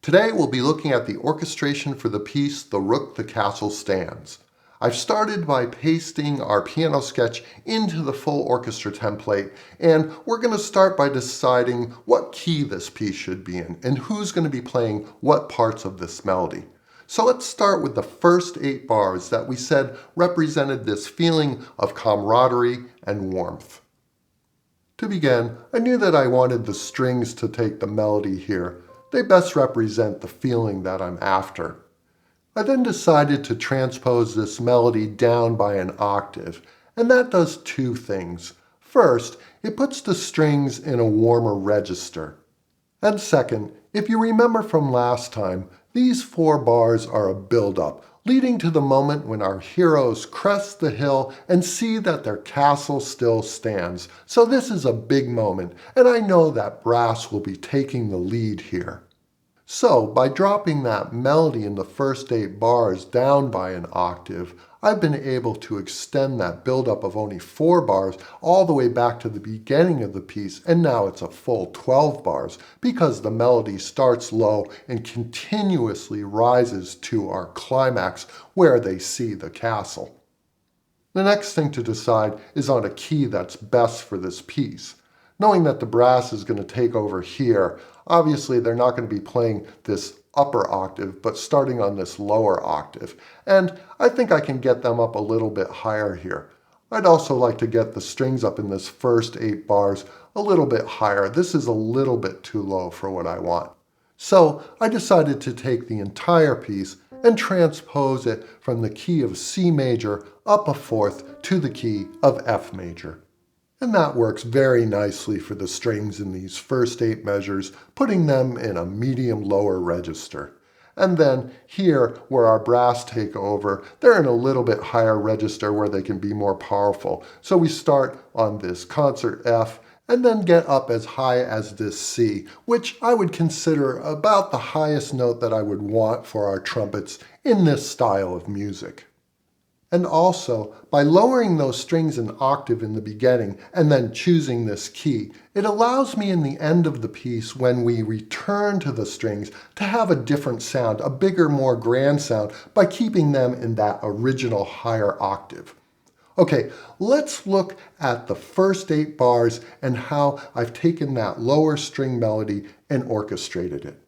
Today we'll be looking at the orchestration for the piece The Rook, the Castle Stands. I've started by pasting our piano sketch into the full orchestra template, and we're going to start by deciding what key this piece should be in and who's going to be playing what parts of this melody. So let's start with the first 8 bars that we said represented this feeling of camaraderie and warmth. To begin, I knew that I wanted the strings to take the melody here. They best represent the feeling that I'm after. I then decided to transpose this melody down by an octave, and that does 2 things. First, it puts the strings in a warmer register. And second, if you remember from last time, these 4 bars are a build-up, leading to the moment when our heroes crest the hill and see that their castle still stands. So this is a big moment, and I know that brass will be taking the lead here. So, by dropping that melody in the first 8 bars down by an octave, I've been able to extend that buildup of only 4 bars all the way back to the beginning of the piece, and now it's a full 12 bars because the melody starts low and continuously rises to our climax where they see the castle. The next thing to decide is on a key that's best for this piece. Knowing that the brass is going to take over here, obviously they're not going to be playing this upper octave, but starting on this lower octave. And I think I can get them up a little bit higher here. I'd also like to get the strings up in this first 8 bars a little bit higher. This is a little bit too low for what I want. So I decided to take the entire piece and transpose it from the key of C major up a fourth to the key of F major. And that works very nicely for the strings in these first 8 measures, putting them in a medium lower register. And then here, where our brass take over, they're in a little bit higher register where they can be more powerful. So we start on this concert F and then get up as high as this C, which I would consider about the highest note that I would want for our trumpets in this style of music. And also, by lowering those strings an octave in the beginning and then choosing this key, it allows me in the end of the piece, when we return to the strings, to have a different sound, a bigger, more grand sound, by keeping them in that original higher octave. Okay, let's look at the first 8 bars and how I've taken that lower string melody and orchestrated it.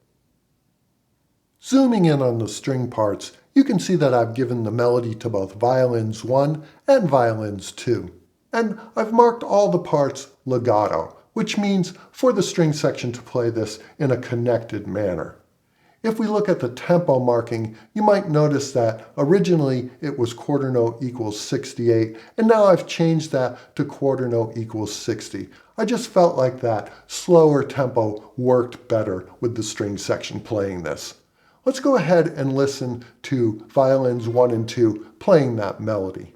Zooming in on the string parts, you can see that I've given the melody to both violins 1 and violins 2. And I've marked all the parts legato, which means for the string section to play this in a connected manner. If we look at the tempo marking, you might notice that originally it was quarter note equals 68, and now I've changed that to quarter note equals 60. I just felt like that slower tempo worked better with the string section playing this. Let's go ahead and listen to violins 1 and 2 playing that melody.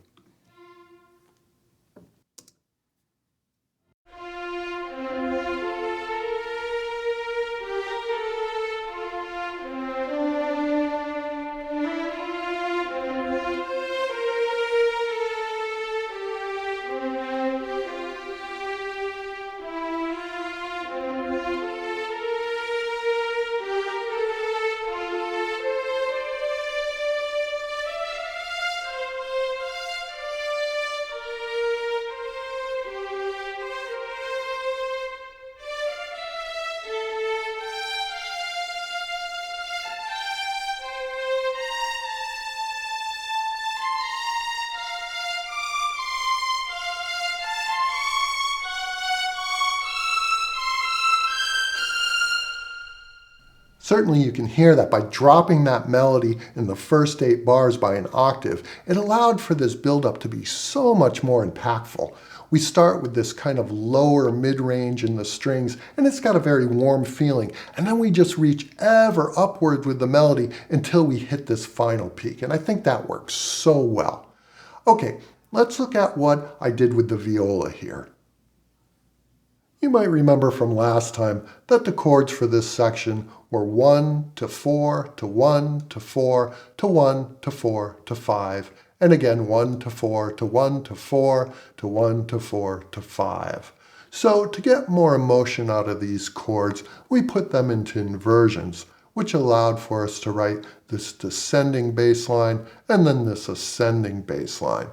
Certainly you can hear that by dropping that melody in the first 8 bars by an octave, it allowed for this buildup to be so much more impactful. We start with this kind of lower mid-range in the strings, and it's got a very warm feeling, and then we just reach ever upward with the melody until we hit this final peak, and I think that works so well. Okay, let's look at what I did with the viola here. You might remember from last time that the chords for this section were 1 to 4 to 1 to 4 to 1 to 4 to 5, and again 1 to 4 to 1 to 4 to 1 to 4 to 5. So to get more emotion out of these chords, we put them into inversions, which allowed for us to write this descending bass line and then this ascending bass line.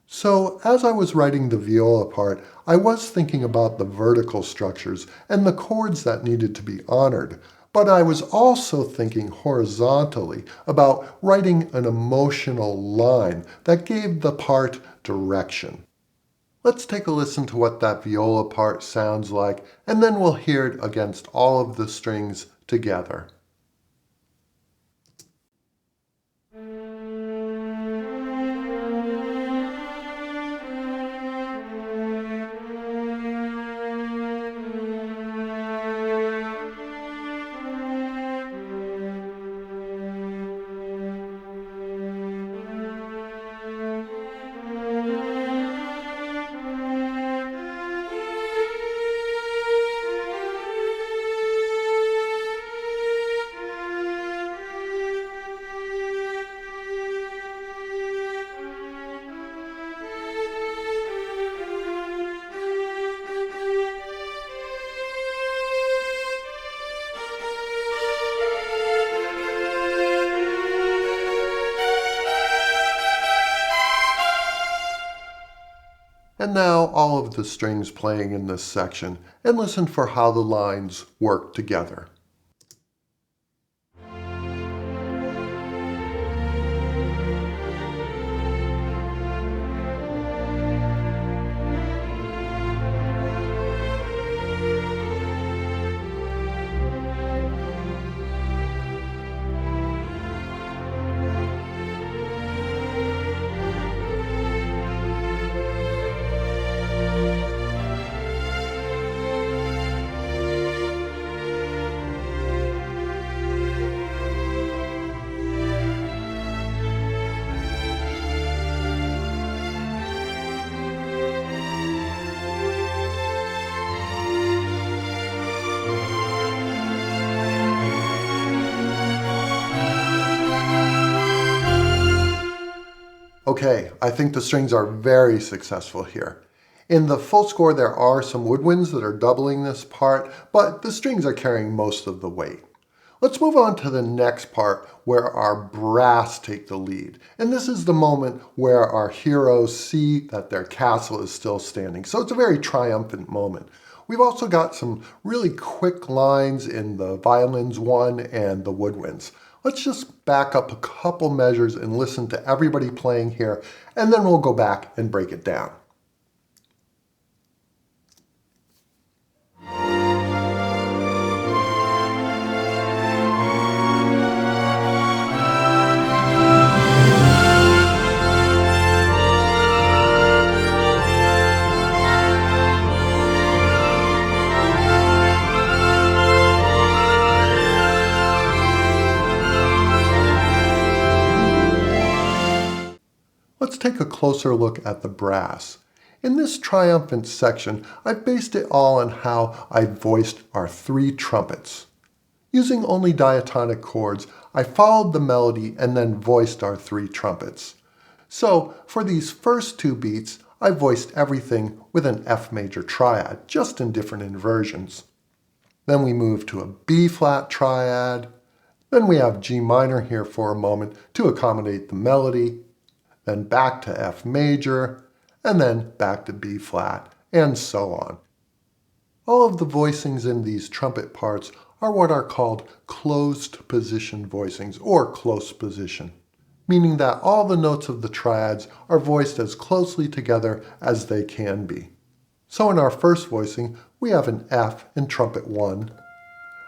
So as I was writing the viola part, I was thinking about the vertical structures and the chords that needed to be honored, but I was also thinking horizontally about writing an emotional line that gave the part direction. Let's take a listen to what that viola part sounds like, and then we'll hear it against all of the strings together. And now all of the strings playing in this section, and listen for how the lines work together. Okay, I think the strings are very successful here. In the full score, there are some woodwinds that are doubling this part, but the strings are carrying most of the weight. Let's move on to the next part where our brass take the lead. And this is the moment where our heroes see that their castle is still standing. So it's a very triumphant moment. We've also got some really quick lines in the violins 1 and the woodwinds. Let's just back up a couple measures and listen to everybody playing here, and then we'll go back and break it down. Let's take a closer look at the brass. In this triumphant section, I've based it all on how I voiced our 3 trumpets. Using only diatonic chords, I followed the melody and then voiced our 3 trumpets. So for these first 2 beats, I voiced everything with an F major triad, just in different inversions. Then we move to a B flat triad. Then we have G minor here for a moment to accommodate the melody. Then back to F major, and then back to B flat, and so on. All of the voicings in these trumpet parts are what are called closed position voicings, or close position, meaning that all the notes of the triads are voiced as closely together as they can be. So in our first voicing, we have an F in trumpet 1,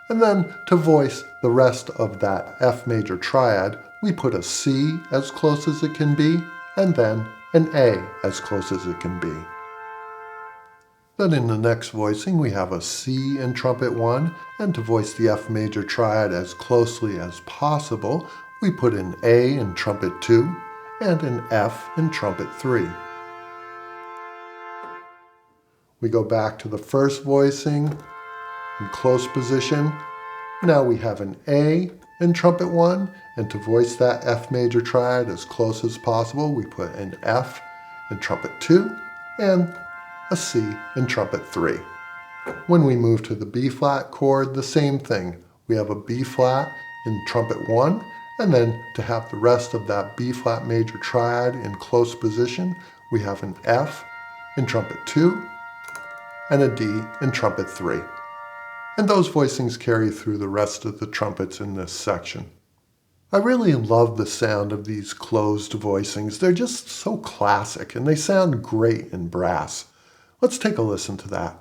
and then to voice the rest of that F major triad, we put a C as close as it can be, and then an A as close as it can be. Then in the next voicing, we have a C in trumpet 1, and to voice the F major triad as closely as possible, we put an A in trumpet 2, and an F in trumpet 3. We go back to the first voicing in close position. Now we have an A in trumpet 1, and to voice that F major triad as close as possible, we put an F in trumpet 2 and a C in trumpet 3. When we move to the B flat chord, the same thing. we have a B flat in trumpet 1, and then to have the rest of that B flat major triad in close position, we have an F in trumpet 2 and a D in trumpet 3. And those voicings carry through the rest of the trumpets in this section. I really love the sound of these closed voicings. They're just so classic and they sound great in brass. Let's take a listen to that.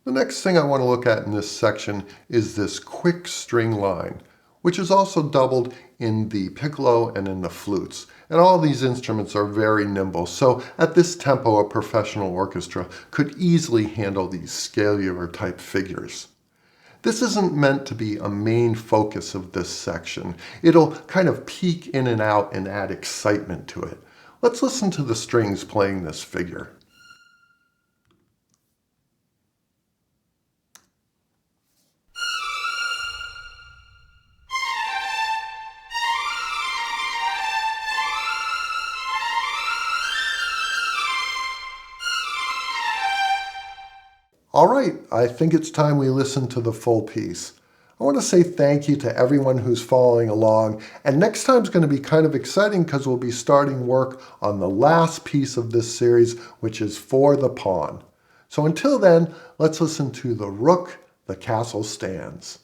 The next thing I want to look at in this section is this quick string line, which is also doubled in the piccolo and in the flutes. And all these instruments are very nimble, so at this tempo a professional orchestra could easily handle these scalular type figures. This isn't meant to be a main focus of this section. It'll kind of peek in and out and add excitement to it. Let's listen to the strings playing this figure. All right, I think it's time we listen to the full piece. I want to say thank you to everyone who's following along, and next time's going to be kind of exciting because we'll be starting work on the last piece of this series, which is For the Pawn. So until then, let's listen to the Rook, the Castle Stands.